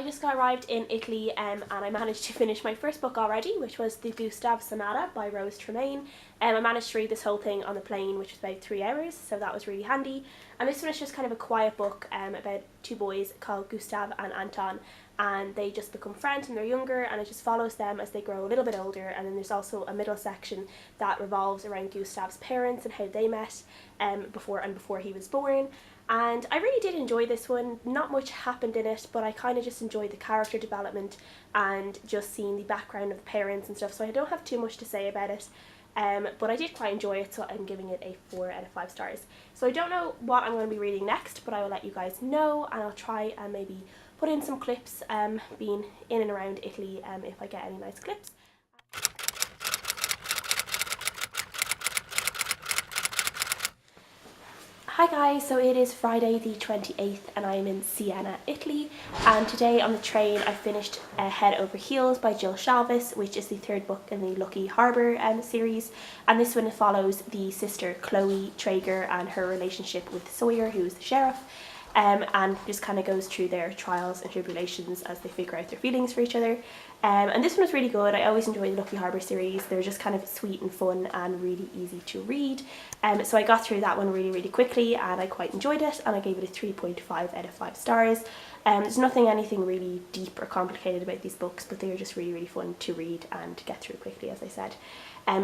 just arrived in Italy and I managed to finish my first book already, which was the Gustav Sonata by Tremain. I managed to read this whole thing on the plane, which was about 3 hours, so that was really handy. And this one is just kind of a quiet book about two boys called Gustav and Anton, and they just become friends when they're younger, and it just follows them as they grow a little bit older. And then there's also a middle section that revolves around Gustav's parents and how they met before he was born. And I really did enjoy this one. Not much happened in it, but I kind of just enjoyed the character development and just seeing the background of the parents and stuff, so I don't have too much to say about it. But I did quite enjoy it, so I'm giving it a 4 out of 5 stars. So I don't know what I'm going to be reading next, but I will let you guys know, and I'll try and maybe put in some clips being in and around Italy if I get any nice clips. Hi guys, so it is Friday the 28th and I'm in Siena, Italy, and today on the train I finished Head Over Heels by Jill Shalvis, which is the third book in the Lucky Harper series, and this one follows the sister Chloe Traeger and her relationship with Sawyer, who's the sheriff, and just kind of goes through their trials and tribulations as they figure out their feelings for each other. And this one was really good. I always enjoy the Lucky Harper series. They're just kind of sweet and fun and really easy to read. So I got through that one really quickly and I quite enjoyed it, and I gave it a 3.5 out of 5 stars. There's anything really deep or complicated about these books, but they are just really fun to read and get through quickly, as I said.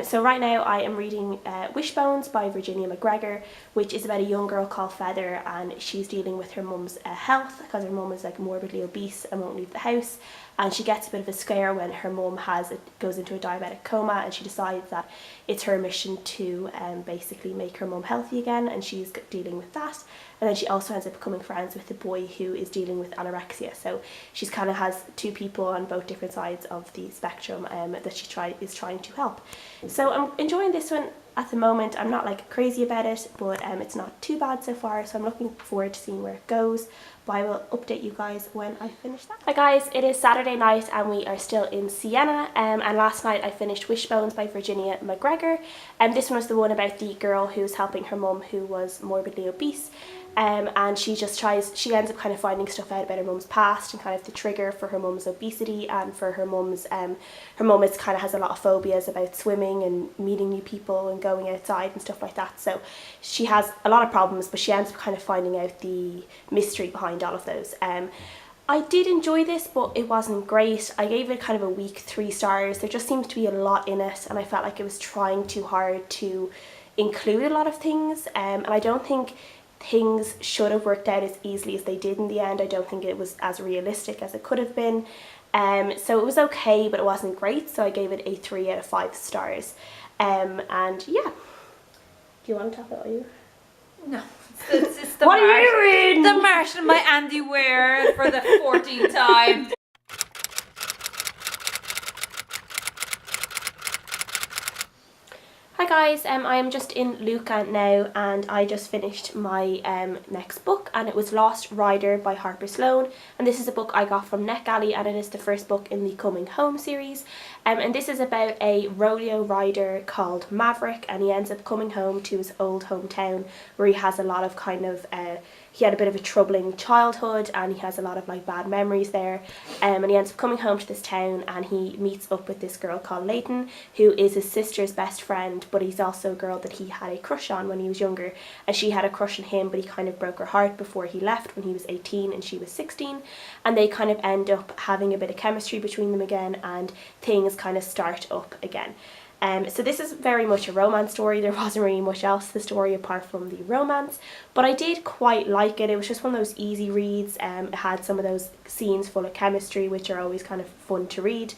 So right now I am reading Wishbones by Virginia Macgregor, which is about a young girl called Feather, and she's dealing with her mum's health because her mum is like morbidly obese and won't leave the house, and she gets a bit of a scare when her mum goes into a diabetic coma, and she decides that it's her mission to basically make her mum healthy again, and she's dealing with that. And then she also ends up becoming friends with the boy who is dealing with anorexia, so she's kind of has two people on both different sides of the spectrum that she is trying to help. So I'm enjoying this one at the moment. I'm not like crazy about it, but it's not too bad so far, so I'm looking forward to seeing where it goes. But I will update you guys when I finish that. Hi guys, it is Saturday night and we are still in Siena, and last night I finished Wishbones by Virginia Macgregor, and this one was the one about the girl who's helping her mum who was morbidly obese. And she ends up kind of finding stuff out about her mum's past and kind of the trigger for her mum's obesity, and for her mum's her mum kind of has a lot of phobias about swimming and meeting new people and going outside and stuff like that, so she has a lot of problems, but she ends up kind of finding out the mystery behind all of those. I did enjoy this, but it wasn't great. I gave it kind of a weak 3 stars. There just seems to be a lot in it, and I felt like it was trying too hard to include a lot of things, and I don't think things should have worked out as easily as they did in the end. I don't think it was as realistic as it could have been. So it was okay, but it wasn't great, so I gave it a 3 out of 5 stars. And yeah. Do you want to talk about you? No. It's the what are you reading? The Martian by Andy Weir for the 14th time. Hi guys, I am just in Luca now, and I just finished my next book, and it was Lost Rider by Harper Sloan, and this is a book I got from NetGalley, and it is the first book in the Coming Home series, and this is about a rodeo rider called Maverick, and he ends up coming home to his old hometown where he has a lot of kind of he had a bit of a troubling childhood, and he has a lot of like bad memories there, and he ends up coming home to this town, and he meets up with this girl called Maiden, who is his sister's best friend, but he's also a girl that he had a crush on when he was younger, and she had a crush on him, but he kind of broke her heart before he left when he was 18 and she was 16, and they kind of end up having a bit of chemistry between them again, and things kind of start up again. So this is very much a romance story. There wasn't really much else to the story apart from the romance, but I did quite like it. It was just one of those easy reads. It had some of those scenes full of chemistry, which are always kind of fun to read.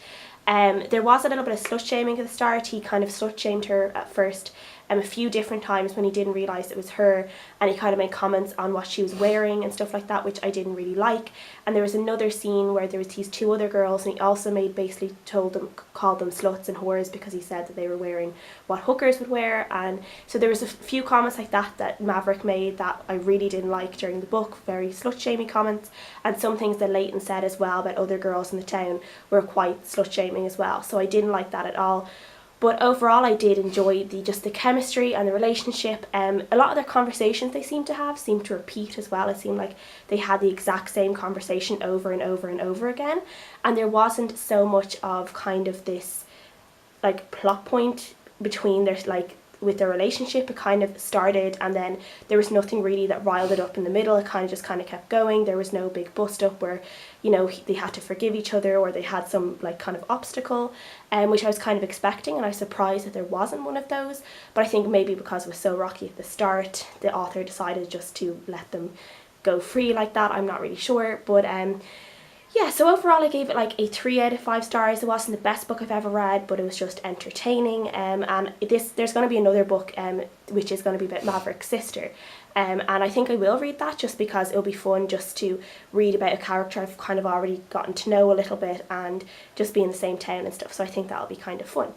There was a little bit of slut shaming at the start. He kind of slut shamed her at first a few different times when he didn't realise it was her, and he kind of made comments on what she was wearing and stuff like that, which I didn't really like. And there was another scene where there was these 2 other girls, and he also called them sluts and whores because he said that they were wearing what hookers would wear. And so there was a few comments like that Maverick made that I really didn't like during the book, very slut shaming comments, and some things that Leighton said as well about other girls in the town were quite slut shaming as well, so I didn't like that at all. But overall I did enjoy just the chemistry and the relationship. A lot of their conversations they seem to repeat as well. It seemed like they had the exact same conversation over and over and over again, and there wasn't so much of kind of this like plot point between their like with their relationship. It kind of started and then there was nothing really that riled it up in the middle. It kind of kept going. There was no big bust up where, you know, they had to forgive each other or they had some like kind of obstacle, which I was kind of expecting, and I was surprised that there wasn't one of those. But I think maybe because it was so rocky at the start, the author decided just to let them go free like that. I'm not really sure, but yeah, so overall I gave it like a 3 out of 5 stars. It wasn't the best book I've ever read, but it was just entertaining. And there's going to be another book which is going to be about Maverick's sister. And I think I will read that just because it'll be fun just to read about a character I've kind of already gotten to know a little bit and just be in the same town and stuff. So I think that'll be kind of fun.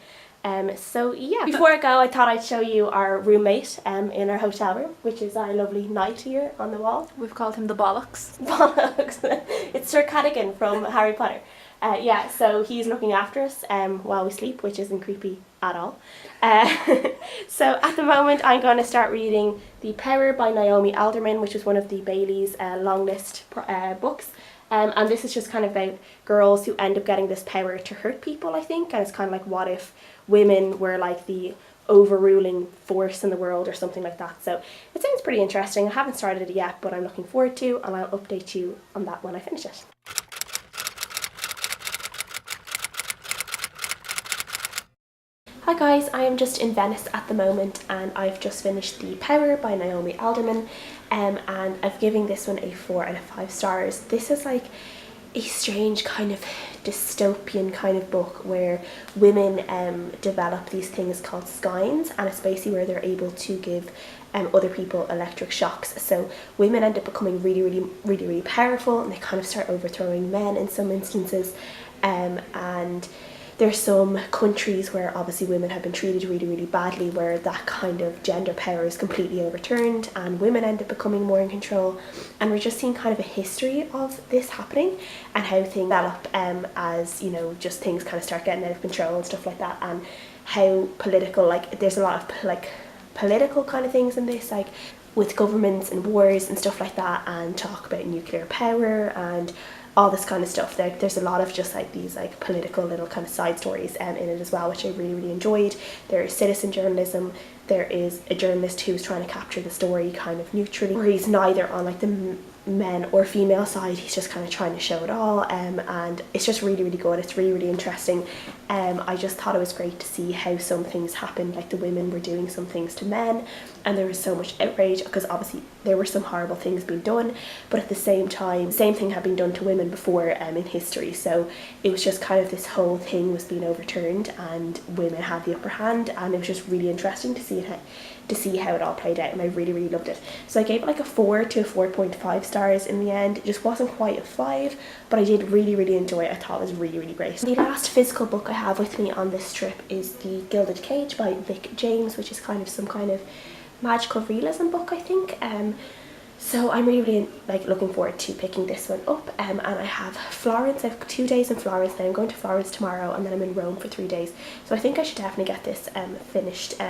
So yeah, before I go, I thought I'd show you our roommate in our hotel room, which is our lovely knight here on the wall. We've called him the Bollocks. Bollocks. It's Sir Cadogan from Harry Potter. Yeah, so he's looking after us while we sleep, which isn't creepy at all. So at the moment I'm going to start reading The Power by Naomi Alderman, which is one of the Bailey's long list books. And this is just kind of about girls who end up getting this power to hurt people, I think. And it's kind of like, what if women were like the overruling force in the world or something like that. So it sounds pretty interesting. I haven't started it yet, but I'm looking forward to, and I'll update you on that when I finish it. Hi guys, I am just in Venice at the moment and I've just finished The Power by Naomi Alderman, and I've given this one a 4 out of 5 stars. This is like a strange kind of dystopian kind of book where women develop these things called skeins, and it's basically where they're able to give other people electric shocks. So women end up becoming really powerful, and they kind of start overthrowing men in some instances, and there's some countries where obviously women have been treated really badly, where that kind of gender power is completely overturned and women end up becoming more in control. And we're just seeing kind of a history of this happening and how things develop as, you know, just things kind of start getting out of control and stuff like that, and how political, like there's a lot of like political kind of things in this, like with governments and wars and stuff like that, and talk about nuclear power and all this kind of stuff. There's a lot of just like these like political little kind of side stories in it as well, which I really enjoyed. There is citizen journalism. There is a journalist who's trying to capture the story kind of neutrally, where he's neither on like the men or female side, he's just kind of trying to show it all, and it's just really good. It's really interesting. I just thought it was great to see how some things happened, like the women were doing some things to men and there was so much outrage because obviously there were some horrible things being done, but at the same time the same thing had been done to women before in history. So it was just kind of this whole thing was being overturned and women had the upper hand, and it was just really interesting to see how it all played out, and I really loved it. So I gave it like a 4 to a 4.5 stars in the end. It just wasn't quite a 5, but I did really enjoy it. I thought it was really great. The last physical book I have with me on this trip is The Gilded Cage by Vic James, which is kind of some kind of magical realism book, I think. So I'm really like looking forward to picking this one up, and I have Florence. I have 2 days in Florence, then I'm going to Florence tomorrow, and then I'm in Rome for 3 days. So I think I should definitely get this finished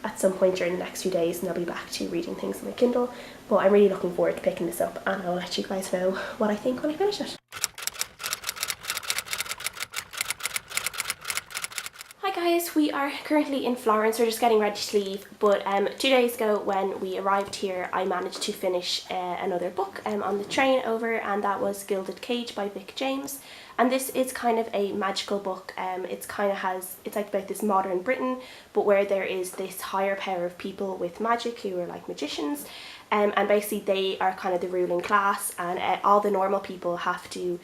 at some point during the next few days, and I'll be back to reading things on my Kindle. But I'm really looking forward to picking this up, and I'll let you guys know what I think when I finish it. Hi guys, we are currently in Florence. We're just getting ready to leave, but 2 days ago when we arrived here I managed to finish another book on the train over, and that was Gilded Cage by Vic James. And this is kind of a magical book. It's like about this modern Britain, but where there is this higher power of people with magic who are like magicians, and basically they are kind of the ruling class, and all the normal people have to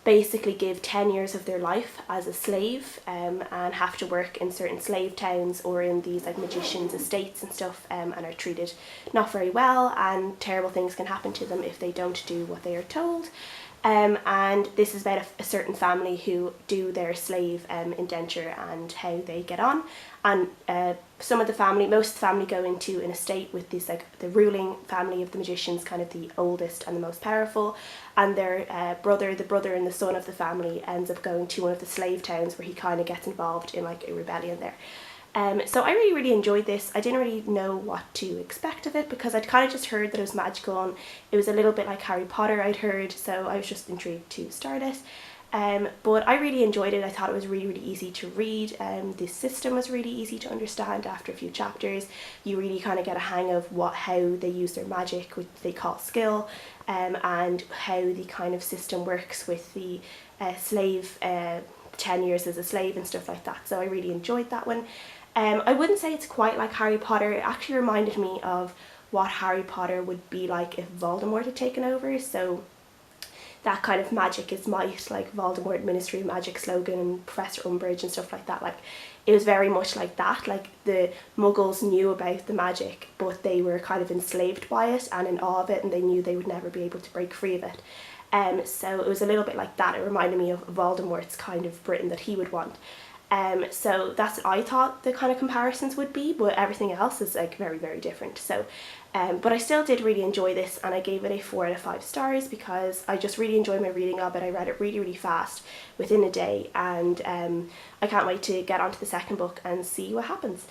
basically give 10 years of their life as a slave, and have to work in certain slave towns or in these like magicians' estates and stuff, and are treated not very well, and terrible things can happen to them if they don't do what they are told. And this is about a certain family who do their slave indenture and how they get on. And most of the family go into an estate with this, like, the ruling family of the magicians, kind of the oldest and the most powerful, and their the brother and the son of the family ends up going to one of the slave towns where he kind of gets involved in like a rebellion there. So I really enjoyed this. I didn't really know what to expect of it because I'd kind of just heard that it was magical and it was a little bit like Harry Potter, I'd heard, so I was just intrigued to start it. But I really enjoyed it. I thought it was really easy to read. The system was really easy to understand after a few chapters. You really kind of get a hang of how they use their magic, which they call skill, and how the kind of system works with the slave, 10 years as a slave and stuff like that. So I really enjoyed that one. I wouldn't say it's quite like Harry Potter. It actually reminded me of what Harry Potter would be like if Voldemort had taken over. So that kind of magic is might, like Voldemort, Ministry of Magic slogan and Professor Umbridge and stuff like that. Like, it was very much like that. Like, the Muggles knew about the magic, but they were kind of enslaved by it and in awe of it, and they knew they would never be able to break free of it. So it was a little bit like that. It reminded me of Voldemort's kind of Britain that he would want. So that's what I thought the kind of comparisons would be, but everything else is like very different. So but I still did really enjoy this, and I gave it a 4 out of 5 stars because I just really enjoyed my reading of it. I read it really fast within a day, and I can't wait to get onto the second book and see what happens.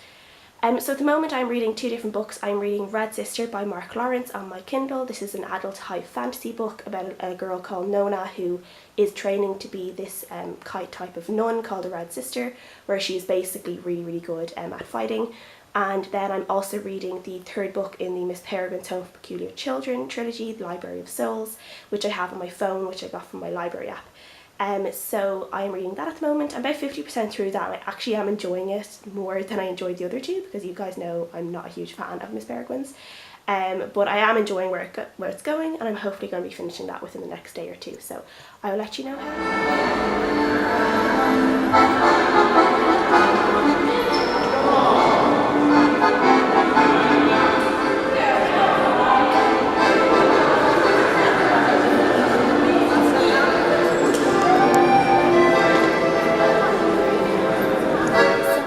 So at the moment I'm reading 2 different books. I'm reading Red Sister by Mark Lawrence on my Kindle. This is an adult high fantasy book about a girl called Nona who is training to be this type of nun called a Red Sister, where she's basically really good at fighting. And then I'm also reading the 3rd book in the Miss Peregrine's Home for Peculiar Children trilogy, The Library of Souls, which I have on my phone, which I got from my library app. So I'm reading that at the moment. I'm about 50% through that, and I actually am enjoying it more than I enjoyed the other 2, because you guys know I'm not a huge fan of Miss Peregrine's. But I am enjoying where it's going, and I'm hopefully going to be finishing that within the next day or 2. So I will let you know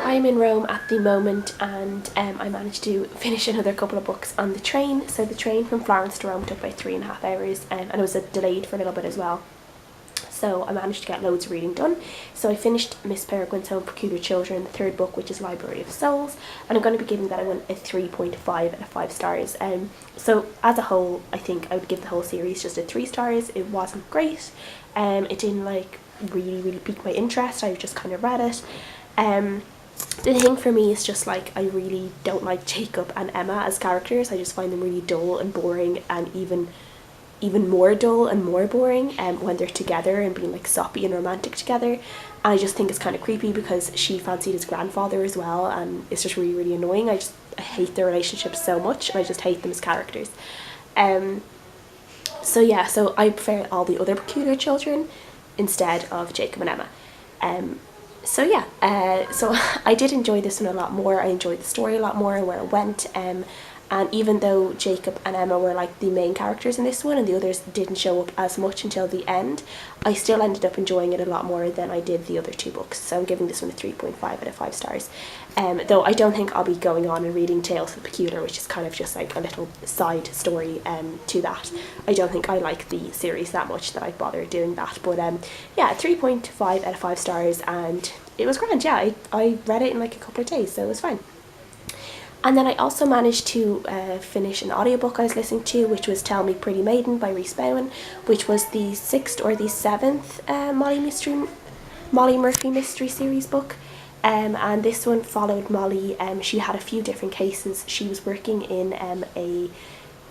I'm in Rome at the moment, and I managed to finish another couple of books on the train. So the train from Florence to Rome took about 3.5 hours, and it was delayed for a little bit as well. So I managed to get loads of reading done. So I finished Miss Peregrine's Home for Peculiar Children, the 3rd book, which is Library of Souls, and I'm going to be giving that one a 3.5 out of 5 stars. So as a whole, I think I would give the whole series just a 3 stars. It wasn't great. It didn't like really pique my interest. I just kind of read it. The thing for me is just like, I really don't like Jacob and Emma as characters. I just find them really dull and boring, and even more dull and more boring when they're together and being like soppy and romantic together. And I just think it's kind of creepy because she fancied his grandfather as well, and it's just really annoying. I hate their relationship so much, and I just hate them as characters. So yeah, so I prefer all the other Peculiar Children instead of Jacob and Emma. So yeah, so I did enjoy this one a lot more. I enjoyed the story a lot more and where it went. And even though Jacob and Emma were like the main characters in this one and the others didn't show up as much until the end, I still ended up enjoying it a lot more than I did the other 2 books. So I'm giving this one a 3.5 out of 5 stars. Though I don't think I'll be going on and reading Tales of the Peculiar, which is kind of just like a little side story to that. I don't think I like the series that much that I'd bother doing that. But yeah, 3.5 out of 5 stars, and it was grand. Yeah, I read it in like a couple of days, so it was fine. And then I also managed to finish an audiobook I was listening to, which was Tell Me Pretty Maiden by Rhys Bowen, which was the 6th or the 7th Molly Murphy mystery series book. And this one followed Molly. She had a few different cases. She was working in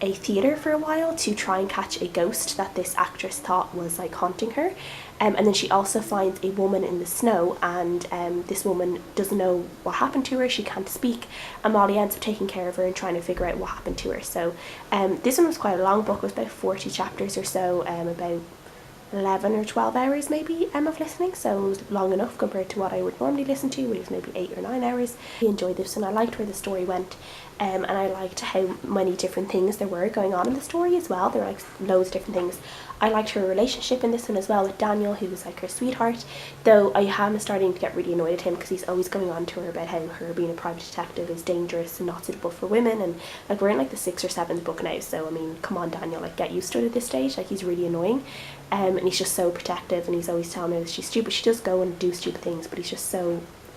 a theatre for a while to try and catch a ghost that this actress thought was like haunting her. And then she also finds a woman in the snow, and this woman doesn't know what happened to her. She can't speak, and Molly ends up taking care of her and trying to figure out what happened to her. So this one was quite a long book. It was about 40 chapters or so, about 11 or 12 hours maybe of listening, so it was long enough compared to what I would normally listen to, which is maybe 8 or 9 hours. I enjoyed this, and I liked where the story went. and I liked how many different things there were going on in the story as well. There were like loads of different things. I liked her relationship in this one as well with Daniel, who was like her sweetheart, though I am starting to get really annoyed at him because he's always going on to her about how her being a private detective is dangerous and not suitable for women, and like we're in like the 6th or 7th book now, so I mean, come on Daniel, like get used to it at this stage. Like he's really annoying, and he's just so protective, and he's always telling her that she's stupid. She does go and do stupid things, but he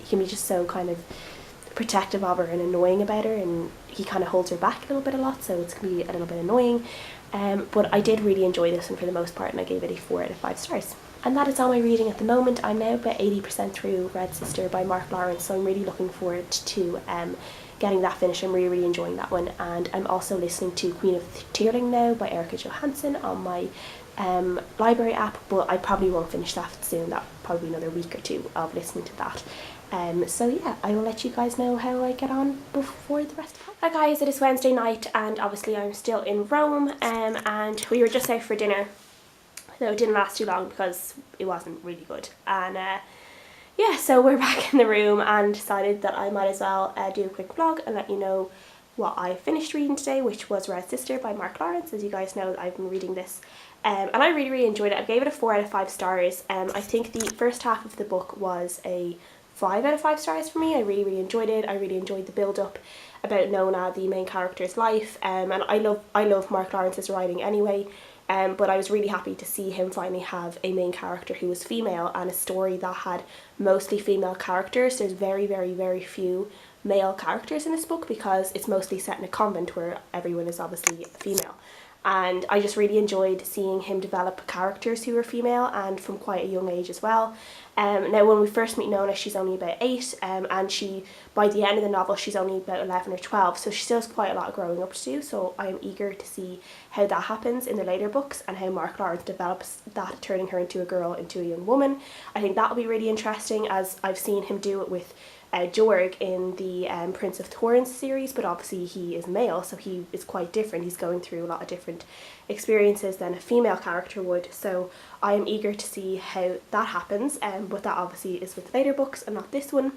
can be just so kind of protective of her and annoying about her, and he kind of holds her back a little bit a lot, so it's going to be a little bit annoying. But I did really enjoy this one for the most part, and I gave it a 4 out of 5 stars. And that is all my reading at the moment. I'm now about 80% through Red Sister by Mark Lawrence, so I'm really looking forward to getting that finished. I'm really enjoying that one. And I'm also listening to Queen of Tearling now by Erica Johansson on my library app, but I probably won't finish that soon. That'll probably be another week or 2 of listening to that. So yeah, I will let you guys know how I get on before the rest of it. Hi guys, it is Wednesday night, and obviously I'm still in Rome, and we were just out for dinner, though it didn't last too long because it wasn't really good. And yeah, so we're back in the room and decided that I might as well do a quick vlog and let you know what I finished reading today, which was Red Sister by Mark Lawrence. As you guys know, I've been reading this, and I really enjoyed it. I gave it a 4 out of 5 stars. I think the first half of the book was a 5 out of 5 stars for me. I really enjoyed it. I really enjoyed the build up about Nona, the main character's life, and I love Mark Lawrence's writing anyway, but I was really happy to see him finally have a main character who was female and a story that had mostly female characters. There's very few male characters in this book because it's mostly set in a convent where everyone is obviously female. And I just really enjoyed seeing him develop characters who were female, and from quite a young age as well. Now when we first meet Nona, she's only about 8, and by the end of the novel she's only about 11 or 12, so she still has quite a lot of growing up to do. So I am eager to see how that happens in the later books and how Mark Lawrence develops that, turning her into a girl into a young woman. I think that'll be really interesting, as I've seen him do it with Jorg in the Prince of Thorns series, but obviously he is male, so he is quite different. He's going through a lot of different experiences than a female character would, so I am eager to see how that happens, but that obviously is with later books and not this one.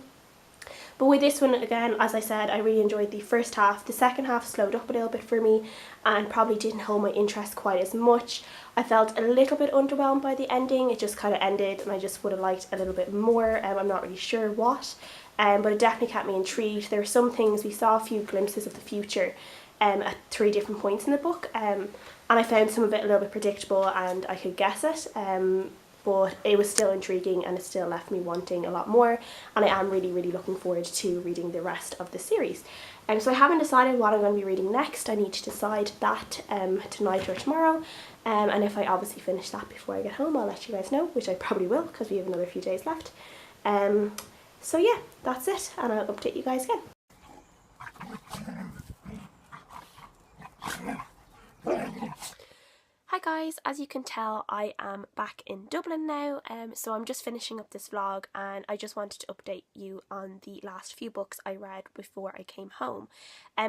But with this one, again, as I said, I really enjoyed the first half. The second half slowed up a little bit for me and probably didn't hold my interest quite as much. I felt a little bit underwhelmed by the ending. It just kind of ended and I just would have liked a little bit more. I'm not really sure what, but it definitely kept me intrigued. There were some things, we saw a few glimpses of the future at 3 different points in the book, and I found some of it a little bit predictable and I could guess it. But it was still intriguing and it still left me wanting a lot more, and I am really looking forward to reading the rest of the series. So I haven't decided what I'm going to be reading next. I need to decide that tonight or tomorrow, and if I obviously finish that before I get home, I'll let you guys know, which I probably will because we have another few days left. So yeah, that's it, and I'll update you guys again. Hi guys, as you can tell I am back in Dublin now, so I'm just finishing up this vlog and I just wanted to update you on the last few books I read before I came home.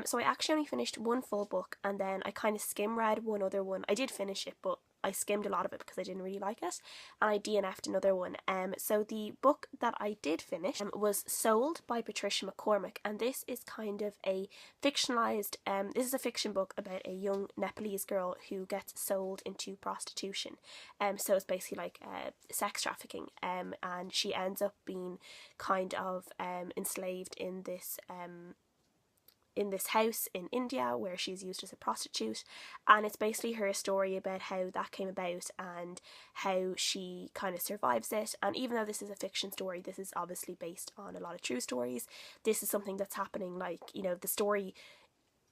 So I actually only finished one full book and then I kind of skim read one other one. I did finish it, but I skimmed a lot of it because I didn't really like it, and I DNF'd another one. So the book that I did finish was Sold by Patricia McCormick, and this is kind of a fictionalized, this is a fiction book about a young Nepalese girl who gets sold into prostitution. So it's basically like sex trafficking, and she ends up being kind of enslaved in this house in India where she's used as a prostitute, and it's basically her story about how that came about and how she kind of survives it. And even though this is a fiction story, this is obviously based on a lot of true stories. This is something that's happening, like, you know, the story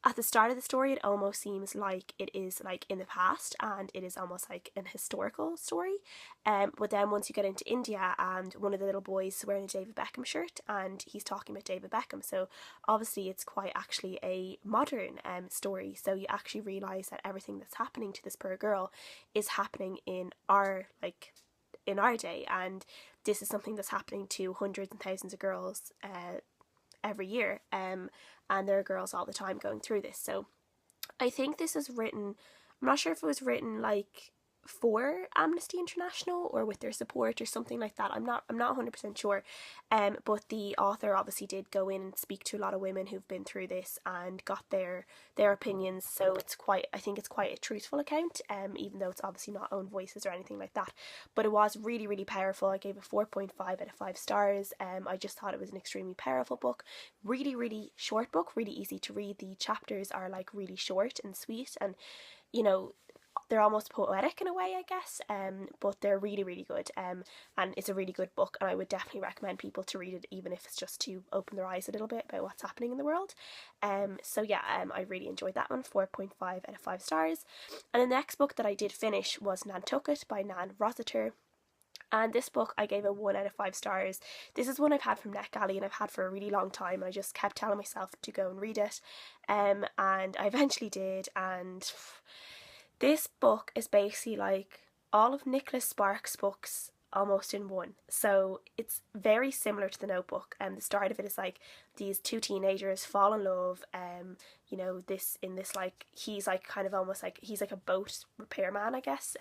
at the start of the story, it almost seems like it is like in the past and it is almost like an historical story, but then once you get into India, and one of the little boys is wearing a David Beckham shirt and he's talking about David Beckham, so obviously it's quite actually a modern story. So you actually realise that everything that's happening to this poor girl is happening in our day, and this is something that's happening to hundreds and thousands of girls every year, and there are girls all the time going through this. So I think this is written, I'm not sure if it was written like for Amnesty International or with their support or something like that. I'm not 100% sure. But the author obviously did go in and speak to a lot of women who've been through this and got their opinions. So I think it's quite a truthful account, even though it's obviously not own voices or anything like that. But it was really, really powerful. I gave it 4.5 out of 5 stars. I just thought it was an extremely powerful book. Really, really short book, really easy to read. The chapters are like really short and sweet, and you know, they're almost poetic in a way, I guess, but they're really, really good, and it's a really good book, and I would definitely recommend people to read it, even if it's just to open their eyes a little bit about what's happening in the world. So yeah, I really enjoyed that one, 4.5 out of 5 stars. And the next book that I did finish was Nantucket by Nan Rossiter. And this book I gave a 1 out of 5 stars. This is one I've had from NetGalley and I've had for a really long time, and I just kept telling myself to go and read it, and I eventually did. And this book is basically like all of Nicholas Sparks' books almost in one. So it's very similar to The Notebook, and the start of it is like these two teenagers fall in love, he's like kind of almost like he's like a boat repairman, I guess,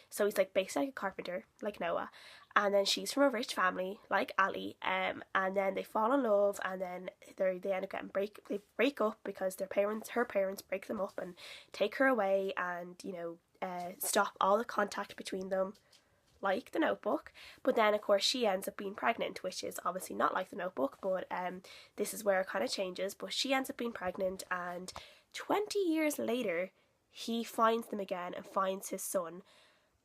so he's like basically like a carpenter like Noah, and then she's from a rich family like Ali, and then they fall in love, and then they end up they break up because her parents break them up and take her away, and stop all the contact between them like The Notebook. But then of course she ends up being pregnant, which is obviously not like The Notebook, but this is where it kind of changes. But she ends up being pregnant, and 20 years later he finds them again and finds his son,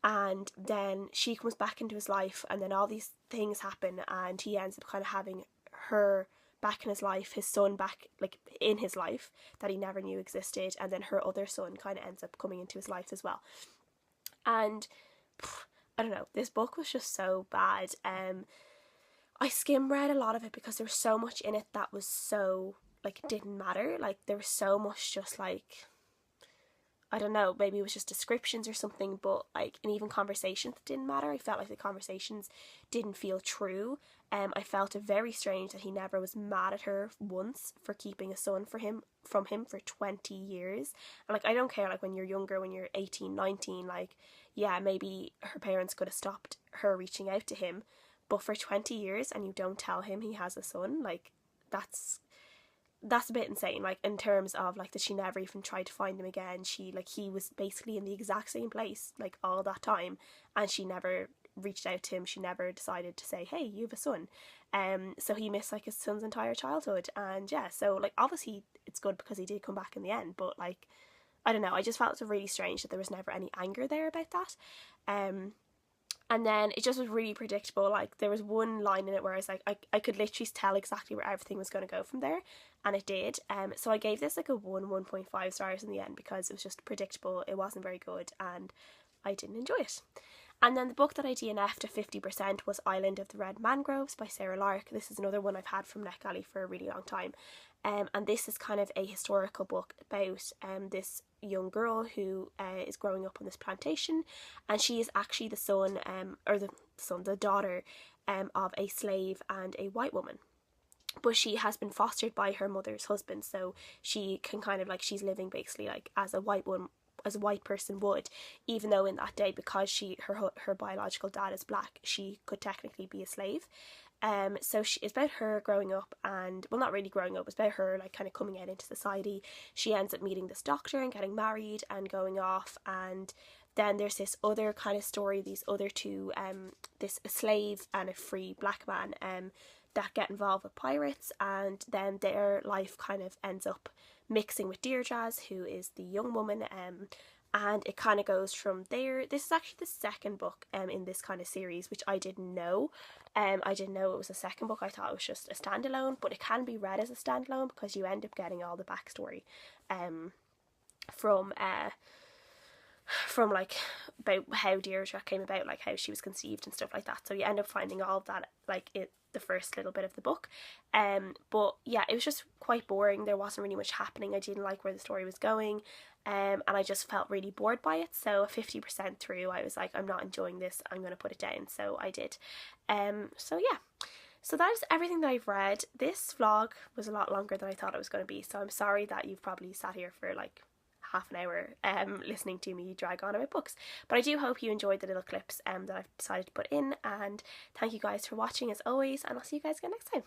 and then she comes back into his life, and then all these things happen, and he ends up kind of having her back in his life, his son back like in his life that he never knew existed, and then her other son kind of ends up coming into his life as well. And I don't know, this book was just so bad. I skim read a lot of it because there was so much in it that was so, like, it didn't matter. Like, there was so much just, like, I don't know, maybe it was just descriptions or something, but, like, and even conversations that didn't matter. I felt like the conversations didn't feel true. I felt it very strange that he never was mad at her once for keeping a son from him for 20 years. And, like, I don't care, like, when you're younger, when you're 18, 19, like, yeah, maybe her parents could have stopped her reaching out to him, but for 20 years and you don't tell him he has a son, like, that's a bit insane. Like, in terms of, like, that she never even tried to find him again. He was basically in the exact same place, like, all that time, and she never reached out to him. She never decided to say, hey, you have a son. So he missed, like, his son's entire childhood. And yeah, so, like, obviously it's good because he did come back in the end, but, like, I don't know, I just felt it was really strange that there was never any anger there about that. And then it just was really predictable. Like, there was one line in it where I was like, I could literally tell exactly where everything was going to go from there, and it did. So I gave this like a 1.5 stars in the end because it was just predictable. It wasn't very good, and I didn't enjoy it. And then the book that I DNF'd to 50% was Island of the Red Mangroves by Sarah Lark. This is another one I've had from NetGalley for a really long time. And this is kind of a historical book about this young girl who is growing up on this plantation, and she is actually the daughter of a slave and a white woman. But she has been fostered by her mother's husband, so she can kind of, like, she's living basically like as a white person would, even though in that day, because her biological dad is black, she could technically be a slave. So it's about her growing up, and, well, not really growing up, it's about her, like, kind of coming out into society. She ends up meeting this doctor and getting married and going off, and then there's this other kind of story, these other two, this a slave and a free black man, that get involved with pirates, and then their life kind of ends up mixing with Deirdre's, who is the young woman, and it kind of goes from there. This is actually the second book in this kind of series, which I didn't know. I didn't know it was a second book. I thought it was just a standalone, but it can be read as a standalone because you end up getting all the backstory from like about how Deirdre came about, like how she was conceived and stuff like that. So you end up finding all of that, like, the first little bit of the book. But yeah, it was just quite boring. There wasn't really much happening. I didn't like where the story was going, and I just felt really bored by it. So 50% through, I was like, I'm not enjoying this, I'm going to put it down. So I did. So yeah, so that is everything that I've read. This vlog was a lot longer than I thought it was going to be, so I'm sorry that you've probably sat here for like half an hour listening to me drag on about books. But I do hope you enjoyed the little clips that I've decided to put in, and thank you guys for watching as always, and I'll see you guys again next time.